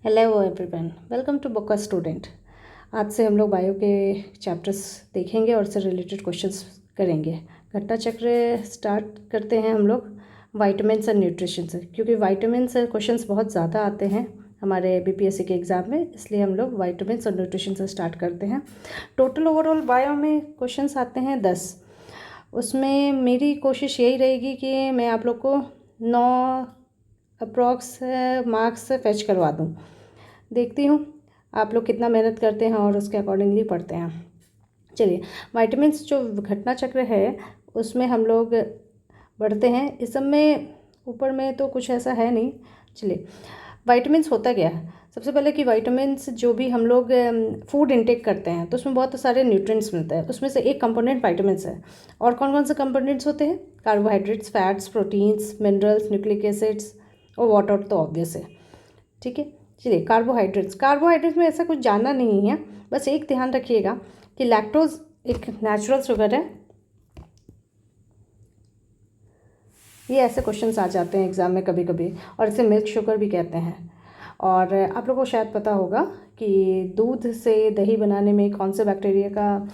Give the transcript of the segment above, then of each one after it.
Hello everyone, welcome to book student. आज से हम लोग बायो के चैप्टर्स देखेंगे और उससे रिलेटेड क्वेश्चंस करेंगे। घटना चक्र स्टार्ट करते हैं हम लोग वाइटामिन्स एंड न्यूट्रिशन से, क्योंकि वाइटामिन से क्वेश्चंस बहुत ज़्यादा आते हैं हमारे बीपीएससी के एग्ज़ाम में, इसलिए हम लोग वाइटामिन्स और न्यूट्रिशन से स्टार्ट करते हैं। टोटल ओवरऑल बायो में क्वेश्चंस आते हैं 10। उसमें मेरी कोशिश यही रहेगी कि मैं आप लोग को 9 अप्रॉक्स मार्क्स फेच करवा दूँ। देखती हूँ आप लोग कितना मेहनत करते हैं और उसके अकॉर्डिंगली पढ़ते हैं। चलिए, वाइटामिन्स जो घटना चक्र है उसमें हम लोग बढ़ते हैं। इस सब में ऊपर में तो कुछ ऐसा है नहीं। चलिए, वाइटामिन्स होता क्या है। सबसे पहले कि वाइटामिन्स जो भी हम लोग फूड इंटेक करते हैं तो उसमें बहुत सारे न्यूट्रिएंट्स मिलते हैं। उसमें से एक कंपोनेंट वाइटामिन्स है। और कौन कौन से कंपोनेंट्स होते हैं? Carbohydrates, fats, proteins, minerals, nucleic acids और वाटर तो ऑब्वियस है। ठीक है, चलिए कार्बोहाइड्रेट्स में ऐसा कुछ जानना नहीं है, बस एक ध्यान रखिएगा कि लैक्टोज एक नेचुरल शुगर है। ये ऐसे क्वेश्चंस आ जाते हैं एग्ज़ाम में कभी कभी, और इसे मिल्क शुगर भी कहते हैं। और आप लोगों को शायद पता होगा कि दूध से दही बनाने में कौन से बैक्टीरिया का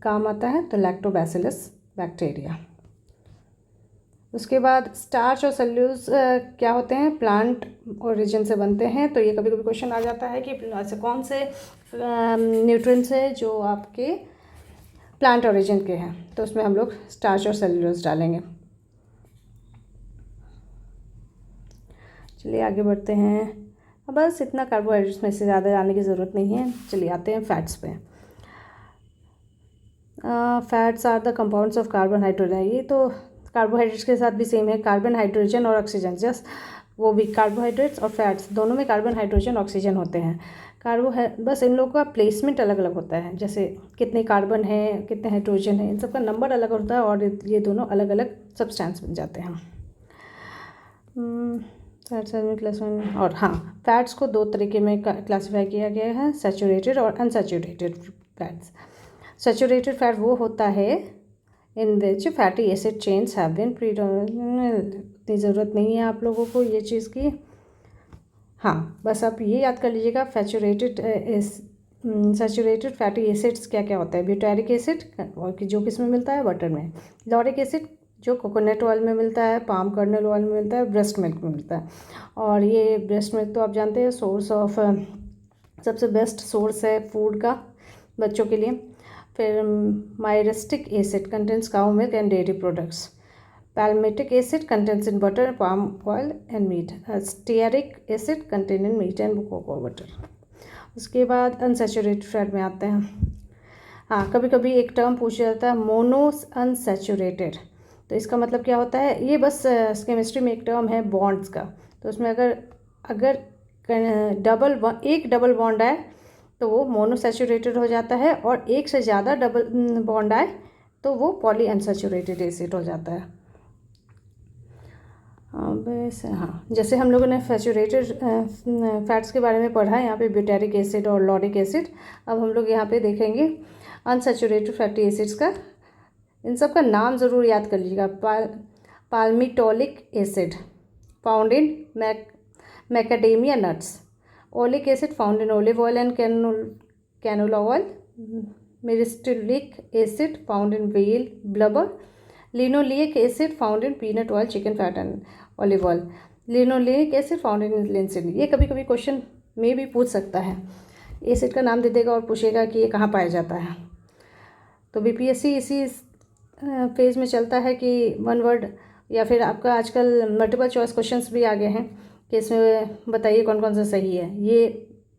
काम आता है, तो लैक्टोबैसिलस बैक्टीरिया। उसके बाद स्टार्च और सेल्यूलोज क्या होते हैं? प्लांट ओरिजिन से बनते हैं। तो ये कभी कभी क्वेश्चन आ जाता है कि ऐसे कौन से न्यूट्रिएंट्स है जो आपके प्लांट ओरिजिन के हैं, तो उसमें हम लोग स्टार्च और सेल्यूलोज डालेंगे। चलिए आगे बढ़ते हैं। बस इतना कार्बोहाइड्रेट्स में से ज़्यादा जाने की ज़रूरत नहीं है। चलिए आते हैं फैट्स पे। Fats are the compounds of carbon hydrogen. ये तो कार्बोहाइड्रेट्स के साथ भी सेम है, कार्बन, हाइड्रोजन और ऑक्सीजन। जस्ट वो भी कार्बोहाइड्रेट्स और फैट्स दोनों में कार्बन, हाइड्रोजन, ऑक्सीजन होते हैं। बस इन लोगों का प्लेसमेंट अलग अलग होता है, जैसे कितने कार्बन है, कितने हाइड्रोजन है, इन सब का नंबर अलग होता है और ये दोनों अलग अलग सब्सटेंस बन जाते हैं। Fats class one. और हाँ, फैट्स को दो तरीके में क्लासीफाई किया गया है, सैचुरेटेड और अनसैचुरेटेड फैट्स। सैचुरेटेड फैट वो होता है in which fatty acid chains have been predominant. इतनी ज़रूरत नहीं है आप लोगों को ये चीज़ की। हाँ, बस आप ये याद कर लीजिएगा सैचुरेटेड फैटी एसिड्स क्या क्या होता है। ब्यूटारिक एसिड और जो किस में मिलता है? बटर में। लॉरिक एसिड जो कोकोनट ऑयल में मिलता है, पाम कर्नल ऑयल में मिलता है, ब्रेस्ट मिल्क में मिलता है। और ये ब्रेस्ट मिल्क तो आप जानते हैं सोर्स ऑफ सबसे बेस्ट सोर्स है फूड का बच्चों के लिए। फिर myristic acid contents cow milk and dairy products. Palmitic acid contents in butter, palm oil and meat. Stearic acid content in meat and cocoa butter. उसके बाद अनसैचुरेटेड फैट में आते हैं। हाँ, कभी कभी एक टर्म पूछा जाता है मोनो अनसैचुरेटेड, तो इसका मतलब क्या होता है? ये बस केमिस्ट्री में एक टर्म है बॉन्ड्स का। तो उसमें अगर अगर एक डबल बॉन्ड आए तो वो मोनोसैचुरेटेड हो जाता है, और एक से ज़्यादा डबल बॉन्ड आए तो वो पॉली अनसैचुरेटेड एसिड हो जाता है। वैसे हाँ, जैसे हम लोगों ने सैचुरेटेड फैट्स के बारे में पढ़ा है यहाँ पे, ब्यूटारिक एसिड और लॉरिक एसिड। अब हम लोग यहाँ पे देखेंगे अनसैचुरेटेड फैटी एसिड्स का। इन सब का नाम ज़रूर याद कर लीजिएगा। Palmitoleic acid found in macadamia nuts. Oleic acid found in olive oil and canola oil. Myristoleic acid found in whale blubber. Linoleic acid found in peanut oil, chicken fat and olive oil. Linoleic acid found in linseed. ये कभी कभी question में भी पूछ सकता है। Acid का नाम दे देगा और पूछेगा कि ये कहाँ पाया जाता है। तो बीपीएससी इसी फेज में चलता है कि वन वर्ड, या फिर आपका आजकल मल्टीपल चॉइस क्वेश्चंस भी आ गए हैं कि इसमें बताइए कौन कौन सा सही है। ये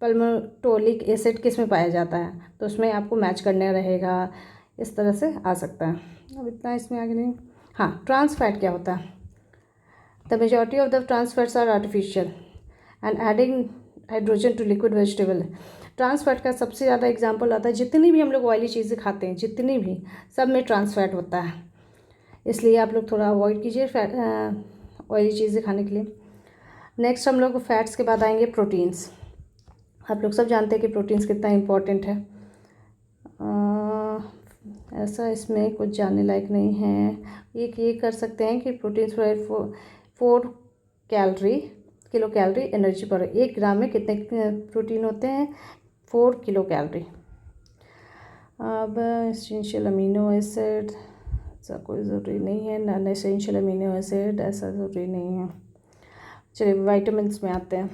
पाल्मिटोलिक एसिड किस में पाया जाता है, तो उसमें आपको मैच करना रहेगा। इस तरह से आ सकता है। अब इतना इसमें आगे नहीं। हाँ, ट्रांस फैट क्या होता है? The majority of the trans fats are artificial and adding hydrogen to liquid vegetable. Trans fat का सबसे ज़्यादा एग्जांपल आता है, जितनी भी हम लोग ऑयली चीज़ें खाते हैं, जितनी भी, सब में ट्रांस फैट होता है। इसलिए आप लोग थोड़ा अवॉइड कीजिए ऑयली चीज़ें खाने के लिए। नेक्स्ट हम लोग फैट्स के बाद आएंगे प्रोटीन्स। आप लोग सब जानते हैं कि प्रोटीन्स कितना इम्पोर्टेंट है। ऐसा इसमें कुछ जानने लायक नहीं है। ये कर सकते हैं कि proteins 4 calorie kilo calorie energy पर। 1 ग्राम में कितने प्रोटीन होते हैं? 4 किलो कैलोरी। अब एसेंशियल अमीनो एसिड ऐसा कोई ज़रूरी नहीं है, नॉन एसेंशियल अमीनो एसिड ऐसा ज़रूरी नहीं है। चलिए वाइटामिन्स में आते हैं।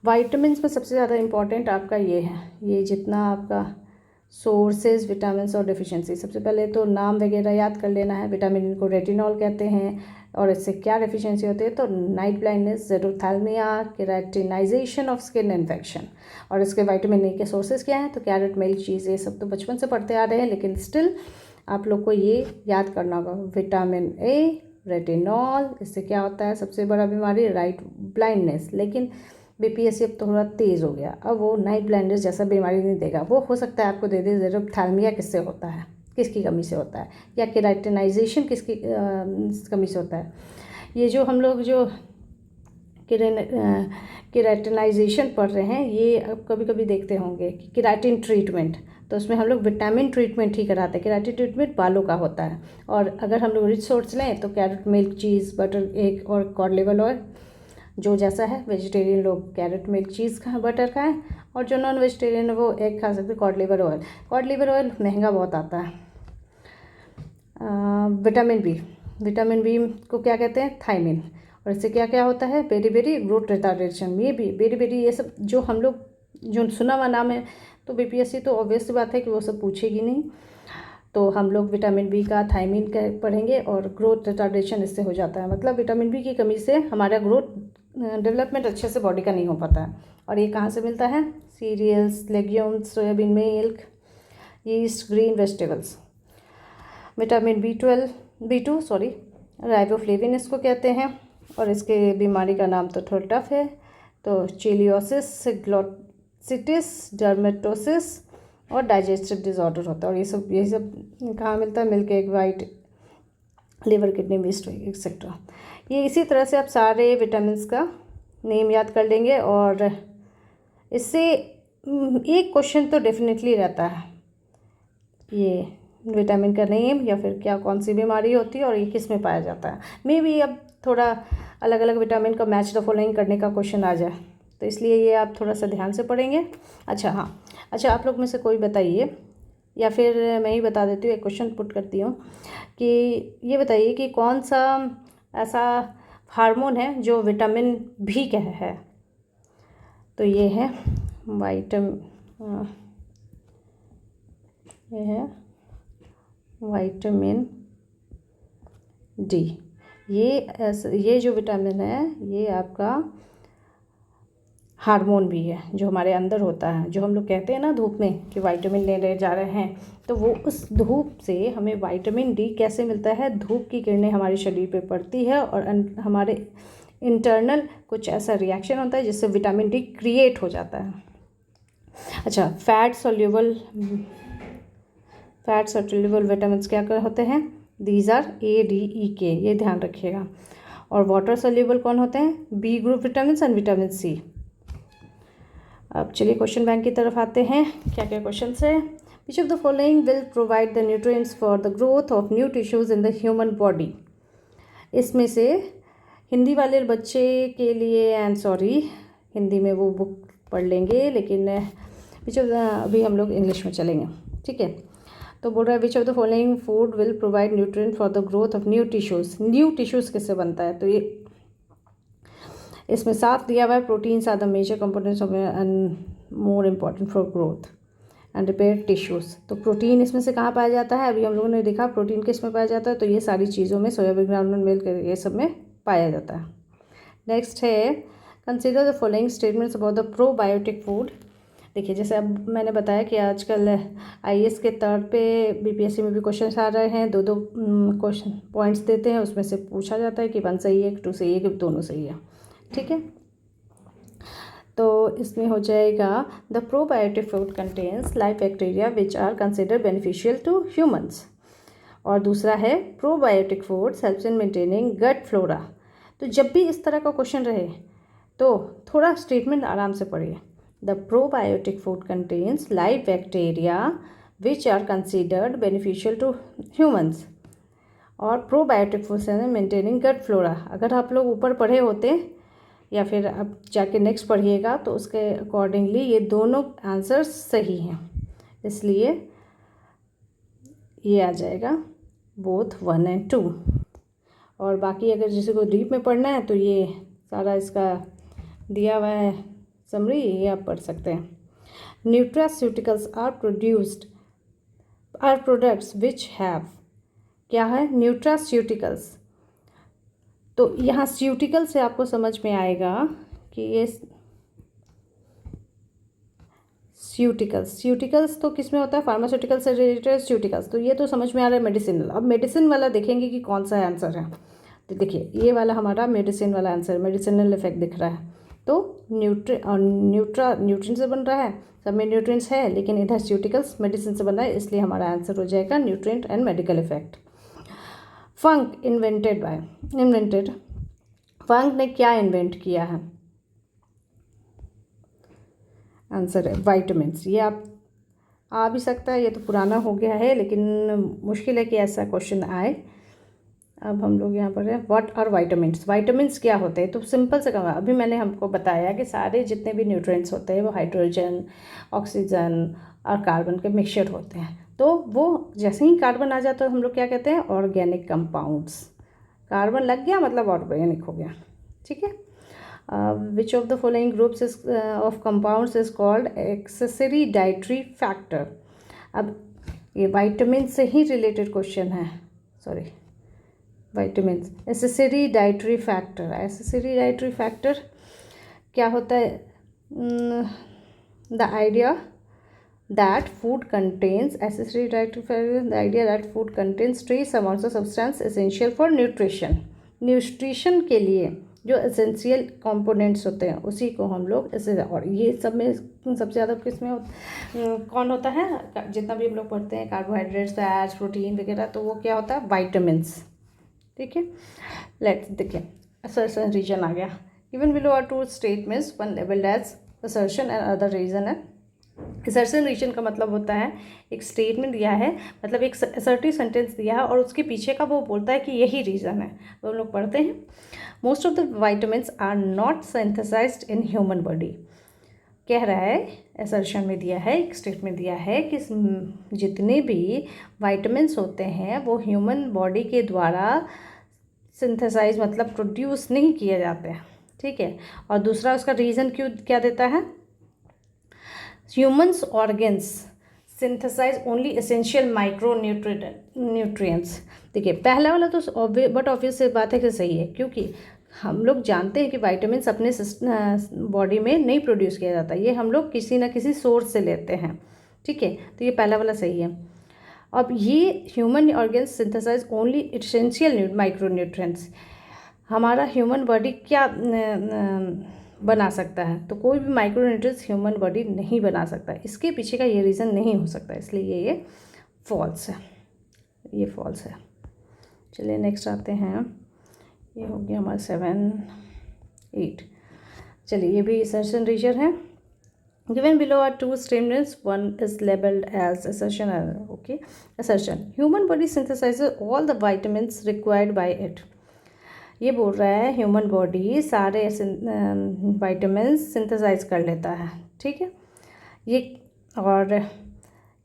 वाइटामिन्स में सबसे ज़्यादा इम्पॉर्टेंट आपका ये है, ये जितना आपका सोर्सेज विटामिन्स और डिफिशिएंसी। सबसे पहले तो नाम वगैरह याद कर लेना है। विटामिन को रेटिनॉल कहते हैं और इससे क्या डेफिशिएंसी होती है? तो night blindness, xerophthalmia, keratinization of skin infection. और इसके विटामिन ए के सोर्सेज क्या हैं? तो कैरेट, मिल्क, चीज़, ये सब तो बचपन से पढ़ते आ रहे हैं, लेकिन स्टिल आप लोग को ये याद करना होगा। विटामिन ए, रेटिनॉल, इससे क्या होता है? सबसे बड़ा बीमारी नाइट ब्लाइंडनेस। लेकिन बीपीएससी अब थोड़ा तेज़ हो गया, अब वो नाइट ब्लाइंडनेस जैसा बीमारी नहीं देगा। वो हो सकता है आपको दे दे जेरोथैल्मिया किससे होता है, किसकी कमी से होता है, या केराटिनाइजेशन किसकी कमी से होता है। ये जो हम लोग जो केराटिनाइजेशन पढ़ रहे हैं, ये अब कभी कभी देखते होंगे कि केराटिन ट्रीटमेंट, तो उसमें हम लोग विटामिन ट्रीटमेंट ही कराते हैं। केराटिन ट्रीटमेंट बालों का होता है। और अगर हम लोग रिच सोर्स लें तो कैरेट, मिल्क, चीज़, बटर, एग और कॉड लिवर ऑयल। जो जैसा है, वेजिटेरियन लोग कैरेट, मिल्क, चीज़ खाएं, बटर खाएं, और जो नॉन वेजिटेरियन है वो एग खा सकते हैं, cod liver oil. Cod liver oil महंगा बहुत आता है। विटामिन बी को क्या कहते हैं? थायमिन। और इससे क्या क्या होता है? Beriberi growth retardation. ये भी बेरी ये सब जो हम लोग जो सुना हुआ नाम है, तो बीपीएससी तो ऑब्वियस बात है कि वो सब पूछेगी नहीं। तो हम लोग विटामिन बी का थायमिन का पढ़ेंगे, और ग्रोथ रिटार्डेशन इससे हो जाता है। मतलब विटामिन बी की कमी से हमारा ग्रोथ डेवलपमेंट अच्छे से बॉडी का नहीं हो पाता है। और ये कहाँ से मिलता है? Cereals, legumes, soybean milk, yeast, green vegetables. Vitamin B2 riboflavin इसको कहते हैं, और इसके बीमारी का नाम तो थोड़ा टफ है। तो चिलियोसिस, ग्लोसिटिस, डर्मेटोसिस और डाइजेस्टिव डिसऑर्डर होता है। और ये सब कहाँ मिलता है? Milk, egg white, liver, kidney, waste etcetera. ये इसी तरह से आप सारे विटामिन्स का नेम याद कर लेंगे, और इससे एक क्वेश्चन तो डेफिनेटली रहता है, ये विटामिन का नेम या फिर क्या कौन सी बीमारी होती है और ये किस में पाया जाता है। मे बी अब थोड़ा अलग अलग विटामिन का मैच द फॉलोइंग करने का क्वेश्चन आ जाए, तो इसलिए ये आप थोड़ा सा ध्यान से पढ़ेंगे। अच्छा आप लोग में से कोई बताइए, या फिर मैं ही बता देती हूँ, एक क्वेश्चन पुट करती हूँ कि ये बताइए कि कौन सा ऐसा हार्मोन है जो विटामिन भी का है? तो ये है विटामिन डी। ये जो विटामिन है, ये आपका हार्मोन भी है जो हमारे अंदर होता है। जो हम लोग कहते हैं ना धूप में कि विटामिन लेने जा रहे हैं, तो वो उस धूप से हमें विटामिन डी कैसे मिलता है? धूप की किरणें हमारे शरीर पे पड़ती है और हमारे इंटरनल कुछ ऐसा रिएक्शन होता है जिससे विटामिन डी क्रिएट हो जाता है। अच्छा, फैट सोल्यूबल विटामिन क्या होते हैं? दीज आर ADEK, ये ध्यान रखिएगा। और वाटर सोल्यूबल कौन होते हैं? B group vitamin and vitamin C. अब चलिए क्वेश्चन बैंक की तरफ आते हैं। क्या क्या क्वेश्चन है? Which of the following will provide the nutrients for the growth of new tissues in the human body? इसमें से हिंदी वाले बच्चे के लिए हिंदी में वो बुक पढ़ लेंगे, लेकिन विच ऑफ द अभी हम लोग इंग्लिश में चलेंगे, ठीक है। तो बोल रहा है which of the following food will provide nutrient for the growth of new tissues. New tissues किससे बनता है? तो ये इसमें साफ दिया हुआ है, proteins are the major components of and more important for growth and repair tissues. तो प्रोटीन इसमें से कहाँ पाया जाता है? अभी हम लोगों ने देखा प्रोटीन किस में पाया जाता है, तो ये सारी चीज़ों में, सोयाबीन, ग्राउंडनट मिल्क, ये सब में पाया जाता है। नेक्स्ट है consider the following statements about the probiotic food. देखिए, जैसे अब मैंने बताया कि आजकल IAS के तौर पे BPSC में भी क्वेश्चन आ रहे हैं, दो क्वेश्चन पॉइंट्स देते हैं, उसमें से पूछा जाता है कि 1 सही है, 2 सही है, कि दोनों सही है, ठीक है। तो इसमें हो जाएगा the probiotic food contains live bacteria which are consider beneficial to humans. और दूसरा है probiotic foods helps in maintaining gut flora. तो जब भी इस तरह का क्वेश्चन रहे तो थोड़ा स्टेटमेंट आराम से पढ़िए। The probiotic food contains live bacteria which are considered beneficial to humans, और probiotic foods maintaining gut flora. अगर आप लोग ऊपर पढ़े होते या फिर अब जाके नेक्स्ट पढ़िएगा तो उसके अकॉर्डिंगली ये दोनों आंसर्स सही हैं, इसलिए ये आ जाएगा बोथ 1 and 2। और बाकी अगर जिसे को डीप में पढ़ना है तो ये सारा इसका दिया हुआ है समरी, ये आप पढ़ सकते हैं। Nutraceuticals are products which have, क्या है न्यूट्रास्यूटिकल्स, तो यहाँ स्यूटिकल से आपको समझ में आएगा कि ये स्यूटिकल्स तो किस में होता है, फार्मास्यूटिकल से रिलेटेड स्यूटिकल्स, तो ये तो समझ में आ रहा है मेडिसिनल। अब मेडिसिन वाला देखेंगे कि कौन सा आंसर है, तो देखिए ये वाला हमारा मेडिसिन वाला आंसर, मेडिसिनल इफेक्ट दिख रहा है, तो न्यूट्रिन से बन रहा है, सब में न्यूट्रिएंट्स है, लेकिन इधर स्यूटिकल्स मेडिसिन से बन रहा है, इसलिए हमारा आंसर हो जाएगा न्यूट्रिएंट एंड मेडिकल इफेक्ट। फंक ने क्या इन्वेंट किया है, आंसर है वाइटामिन्स। ये आप आ भी सकता है, ये तो पुराना हो गया है, लेकिन मुश्किल है कि ऐसा क्वेश्चन आए। अब हम लोग यहाँ पर है व्हाट आर वाइटामिन्स, वाइटामिन्स क्या होते हैं, तो सिंपल से कहूँगा, अभी मैंने हमको बताया कि सारे जितने भी न्यूट्रिएंट्स होते हैं वो हाइड्रोजन, ऑक्सीजन और कार्बन के मिक्सचर होते हैं, तो वो जैसे ही कार्बन आ जाता है हम लोग क्या कहते हैं, ऑर्गेनिक कंपाउंड्स। कार्बन लग गया मतलब ऑर्गेनिक हो गया, ठीक है। Which of the following groups of compounds is called accessory dietary factor. अब ये वाइटामिन से ही रिलेटेड क्वेश्चन है, sorry vitamin accessory dietary factor. Accessory dietary factor क्या होता है, the idea that food contains, accessory dietary factor the idea that food contains trace amounts of substance essential for nutrition के लिए जो essential components होते हैं उसी को हम लोग ऐसे, और ये सब में सबसे ज़्यादा किसमें कौन होता है, जितना भी हम लोग पढ़ते हैं कार्बोहाइड्रेट्स, फैट्स, प्रोटीन वगैरह, तो वो क्या होता है वाइटामिन्स, ठीक है। लेट्स देखिए असर्शन रीजन आ गया, even below are two statements one labelled as assertion and other reason है। असर्शन रीजन का मतलब होता है एक स्टेटमेंट दिया है, मतलब एक असर्टिव सेंटेंस दिया है और उसके पीछे का वो बोलता है कि यही रीज़न है, तो हम लोग पढ़ते हैं। Most of the vitamins are not synthesised in human body, कह रहा है असर्शन में दिया है, एक स्टेटमेंट दिया है कि जितने भी वाइटामिन्स होते हैं वो ह्यूमन बॉडी के द्वारा सिंथेसाइज मतलब प्रोड्यूस नहीं किए जाते हैं, ठीक है। और दूसरा उसका रीज़न क्या देता है, humans organs synthesise only essential micro nutrients. देखिए पहला वाला तो बट ऑब्वियस से बात है कि सही है, क्योंकि हम लोग जानते हैं कि वाइटामिन्स अपने बॉडी में नहीं प्रोड्यूस किया जाता, ये हम लोग किसी ना किसी सोर्स से लेते हैं, ठीक है, तो ये पहला वाला सही है। अब ये human organs synthesise only essential micro nutrients, हमारा ह्यूमन बॉडी क्या बना सकता है, तो कोई भी माइक्रो न्यूट्रिएंट्स ह्यूमन बॉडी नहीं बना सकता, इसके पीछे का ये रीज़न नहीं हो सकता, इसलिए ये फॉल्स है, ये फॉल्स है। चलिए नेक्स्ट आते हैं, ये हो गया हमारा 7, 8। चलिए ये भी असर्शन रीजन है। Given below are two statements, one is labeled as assertion and okay, assertion. Human body synthesizes all the vitamins required by it. ये बोल रहा है ह्यूमन बॉडी सारे वाइटामिन्स सिंथेसाइज कर लेता है, ठीक है। ये और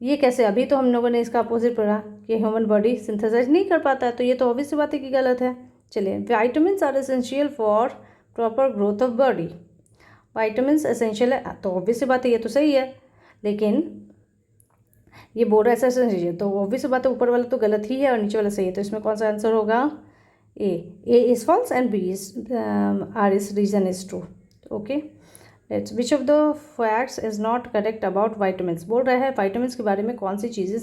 ये कैसे, अभी तो हम लोगों ने इसका अपोजिट पढ़ा कि ह्यूमन बॉडी सिंथेसाइज नहीं कर पाता है, तो ये तो ऑब्वियस सी बात है कि गलत है। चलिए vitamins are essential for proper growth of body, vitamins essential है तो ऑब्वियस सी बात है ये तो सही है, लेकिन ये बोल रहा है एसेंशियल, तो ऑब्वियस सी बात है ऊपर वाला तो गलत ही है और नीचे वाला सही है, तो इसमें कौन सा आंसर होगा, A is false and B is R is reason is true, okay. Let's which of the facts is not correct about vitamins, बोल रहा है वाइटामिन्स के बारे में कौन सी चीज़ें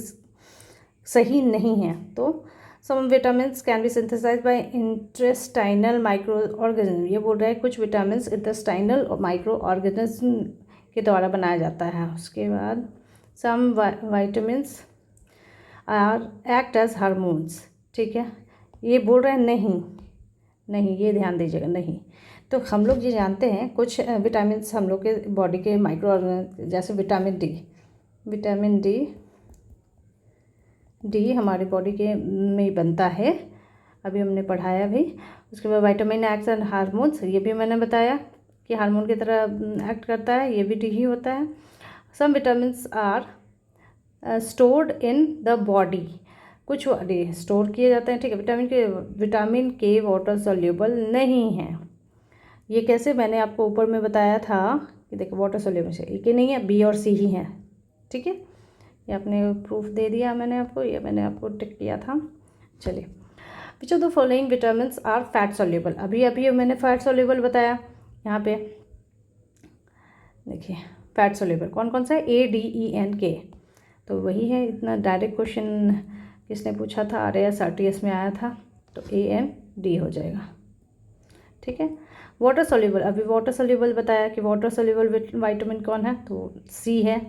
सही नहीं हैं, तो some vitamins can be synthesize by intestinal microorganism, ये बोल रहा है कुछ विटामिन्स इंटेस्टाइनल और माइक्रो ऑर्गेनिज्म के द्वारा बनाया जाता है। उसके बाद some vitamins are act as hormones, ठीक है, ये बोल रहे हैं नहीं, ये ध्यान दीजिएगा नहीं। तो हम लोग ये जानते हैं कुछ विटामिन्स हम लोग के बॉडी के माइक्रो ऑर्गेनिज्म, जैसे विटामिन डी हमारी बॉडी के में बनता है, अभी हमने पढ़ाया भी। उसके बाद विटामिन एक्स एंड हार्मोन्स, ये भी मैंने बताया, कि हार्मोन की तरह एक्ट करता है, ये भी डी ही होता है। Some vitamins are stored in the body, कुछ स्टोर किए जाते हैं, ठीक है। विटामिन के वाटर सॉल्युबल नहीं है। ये कैसे, मैंने आपको ऊपर में बताया था कि देखो वाटर सॉल्युबल से ये नहीं है, बी और सी ही हैं, ठीक है। ये आपने प्रूफ दे दिया मैंने आपको, ये मैंने आपको टिक किया था। चलिए, which of the following vitamins are fat soluble, अभी मैंने फैट सॉल्युबल बताया। यहाँ पे देखिए फैट सॉल्युबल कौन कौन सा है, ADENK, तो वही है। इतना डायरेक्ट क्वेश्चन किसने पूछा था, RAS RTS में आया था, तो AND हो जाएगा, ठीक है। वाटर सॉल्युबल, अभी वाटर सॉल्युबल बताया कि वाटर सॉल्युबल विटामिन कौन है, तो सी है।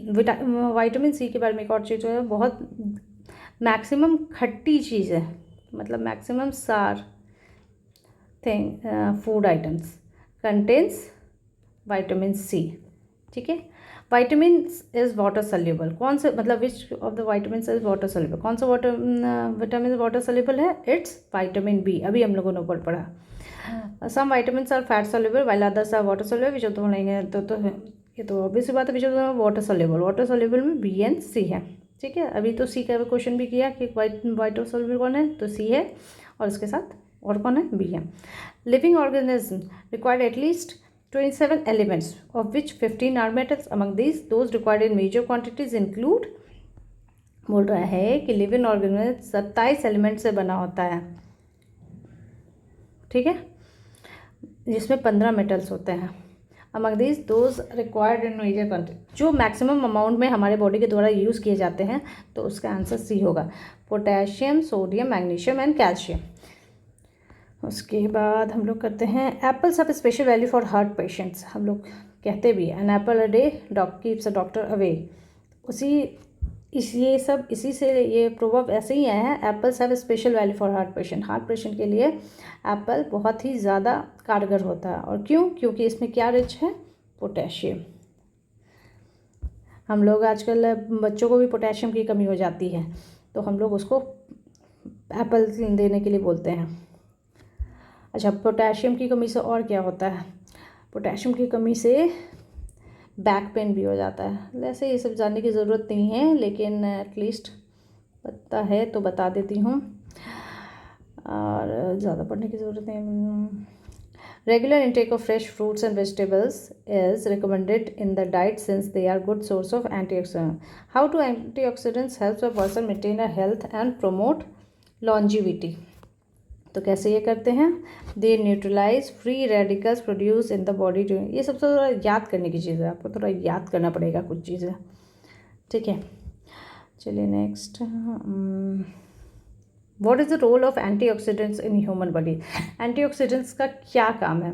विटामिन सी के बारे में एक और चीज़ है, बहुत मैक्सिमम खट्टी चीज़ है, मतलब मैक्सिमम सार food items contains vitamin C, ठीक है। विटामिन इज वाटर सॉल्युबल, कौन से, मतलब which of the vitamin is water soluble, कौन सा विटामिन वाटर सॉल्युबल है, इट्स विटामिन बी, अभी हम लोगों ने ऊपर पढ़ा। Some vitamins are fat soluble while others are water soluble, which of the following, तो ये तो ऑब्वियस बात है, which of the water soluble में बी एंड सी है, ठीक है। अभी तो सी का क्वेश्चन भी किया कि वाटर सॉल्युबल कौन है, तो सी है, और उसके साथ और कौन है, बी है। Living organism required at least 27 elements, of which 15 are metals. Among these, those required in major quantities include, बोल रहा है कि लिविंग ऑर्गेनिज्म 27 एलिमेंट से बना होता है, ठीक है, जिसमें 15 मेटल्स होते हैं। Among these, those required in major quantity, जो मैक्सिमम अमाउंट में हमारे बॉडी के द्वारा यूज़ किए जाते हैं, तो उसका आंसर सी होगा, potassium, sodium, magnesium and calcium. उसके बाद हम लोग करते हैं apples have special value for heart patients, हम लोग कहते भी an apple a day keeps a doctor away, ये सब इसी से ये प्रोवर्ब ऐसे ही आया है। Apples have special value for heart patient के लिए एप्पल बहुत ही ज़्यादा कारगर होता है, और क्यों, क्योंकि इसमें क्या रिच है, पोटेशियम। हम लोग आजकल बच्चों को भी पोटेशियम की कमी हो जाती है, तो हम लोग उसको एप्पल देने के लिए बोलते हैं। अच्छा, पोटेशियम की कमी से और क्या होता है, पोटेशियम की कमी से बैक पेन भी हो जाता है। वैसे ये सब जानने की ज़रूरत नहीं है, लेकिन एटलीस्ट पता है तो बता देती हूँ, और ज़्यादा पढ़ने की ज़रूरत नहीं। Regular intake of fresh fruits and vegetables is recommended in the diet since they are good source of antioxidant. How to antioxidants helps a person maintain a health and promote longevity, तो कैसे ये करते हैं, they neutralize free radicals produce in the body. ये सब थोड़ा याद करने की चीज़ है, आपको थोड़ा याद करना पड़ेगा कुछ चीज़ें, ठीक है। चलिए next, what is the role of antioxidants in human body, antioxidants का क्या काम है,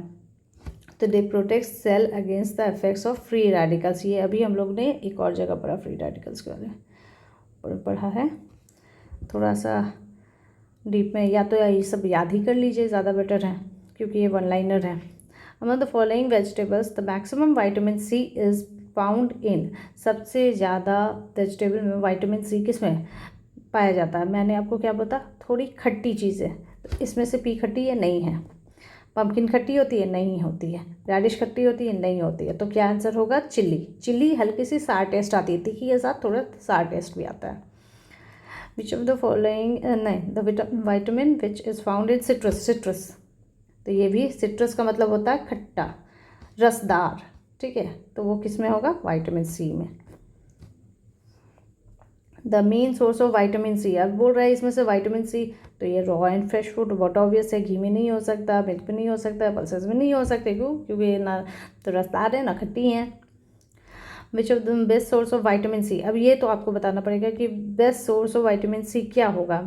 तो they protect cell against the effects of free radicals. ये अभी हम लोग ने एक और जगह पढ़ा, फ्री रेडिकल्स के बारे में पढ़ा है, थोड़ा सा डीप में, या तो ये सब याद ही कर लीजिए, ज़्यादा बेटर है, क्योंकि ये वन लाइनर है। Among the following vegetables the maximum vitamin C is found in, सबसे ज़्यादा वेजिटेबल में विटामिन सी किस में पाया जाता है, मैंने आपको क्या बता, थोड़ी खट्टी चीज़ है, तो इसमें से पी खट्टी है, नहीं है। पम्पकिन खट्टी होती है, नहीं होती है। रेडिश खट्टी होती है, नहीं होती है। तो क्या आंसर होगा, चिल्ली हल्की सी सार टेस्ट आती है, तीखी के साथ थोड़ा सार टेस्ट भी आता है। विच ऑफ द फॉलोइंग, नहीं, the vitamin which is found in citrus, तो ये भी सिट्रस का मतलब होता है खट्टा, रसदार, ठीक है, तो वो किस में होगा, विटामिन सी में। The main source of vitamin C, अब बोल रहा है इसमें से विटामिन सी, तो ये रॉ एंड फ्रेश फूड, बहुत ऑब्वियस है, घी में नहीं हो सकता, मिल्क में नहीं हो सकता, पल्सेस में नहीं हो सकते, क्यों, क्योंकि ना तो रसदार है ना खट्टी हैं। Which of the best source of vitamin C, अब ये तो आपको बताना पड़ेगा कि best source of vitamin C क्या होगा,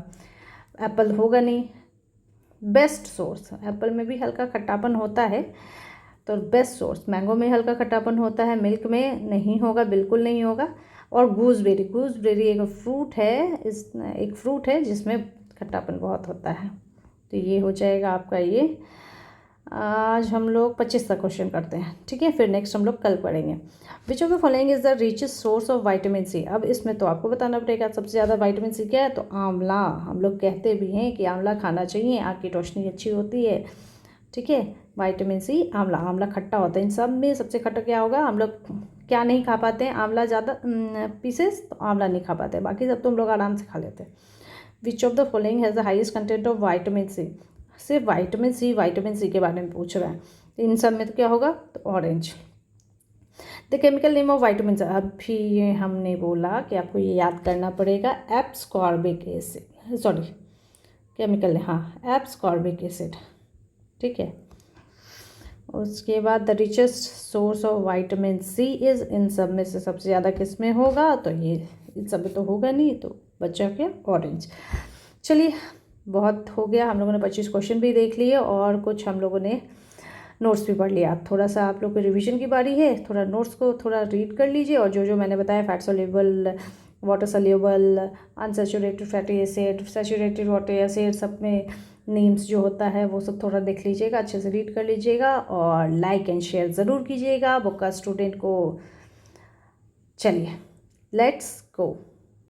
एप्पल होगा नहीं, बेस्ट सोर्स, एप्पल में भी हल्का खट्टापन होता है, तो बेस्ट सोर्स मैंगो में हल्का खट्टापन होता है, मिल्क में नहीं होगा, बिल्कुल नहीं होगा, और गूसबेरी एक फ्रूट है जिसमें खट्टापन बहुत होता है, तो ये हो जाएगा आपका ये। आज हम लोग 25 का क्वेश्चन करते हैं, ठीक है, फिर नेक्स्ट हम लोग कल पढ़ेंगे। Which of the following is the richest source of vitamin C, अब इसमें तो आपको बताना पड़ेगा सबसे ज़्यादा विटामिन सी क्या है, तो आंवला, हम लोग कहते भी हैं कि आंवला खाना चाहिए, आँख की रोशनी अच्छी होती है, ठीक है, विटामिन सी, आंवला। आंवला खट्टा होता है, इन सब में सबसे खट्टा क्या होगा? हम लोग क्या नहीं खा पाते हैं? आंवला ज़्यादा पीसेस, तो आंवला नहीं खा पाते, बाकी सब तो हम लोग आराम से खा लेते हैं। Which of the following has the highest content of vitamin C? सिर्फ विटामिन सी के बारे में पूछ रहा है, इन सब में तो क्या होगा? तो orange. The chemical name of vitamin C, अभी ये हमने बोला कि आपको ये याद करना पड़ेगा, एब्सकॉर्बिक एसिड, सॉरी केमिकल, हाँ एब्सकॉर्बिक एसिड, ठीक है। उसके बाद the richest source of vitamin C is, इन सब में से सबसे ज़्यादा किस में होगा? तो ये इन सब में तो होगा नहीं, तो बचा क्या? ऑरेंज। चलिए बहुत हो गया, हम लोगों ने 25 क्वेश्चन भी देख लिए और कुछ हम लोगों ने नोट्स भी पढ़ लिया। थोड़ा सा आप लोग को रिवीजन की बारी है, थोड़ा नोट्स को थोड़ा रीड कर लीजिए और जो जो मैंने बताया, fat soluble, water soluble, unsaturated fatty acid, saturated water acid, सब में नेम्स जो होता है वो सब थोड़ा देख लीजिएगा, अच्छे से रीड कर लीजिएगा और लाइक एंड शेयर ज़रूर कीजिएगा बुक का स्टूडेंट को। चलिए लेट्स गो।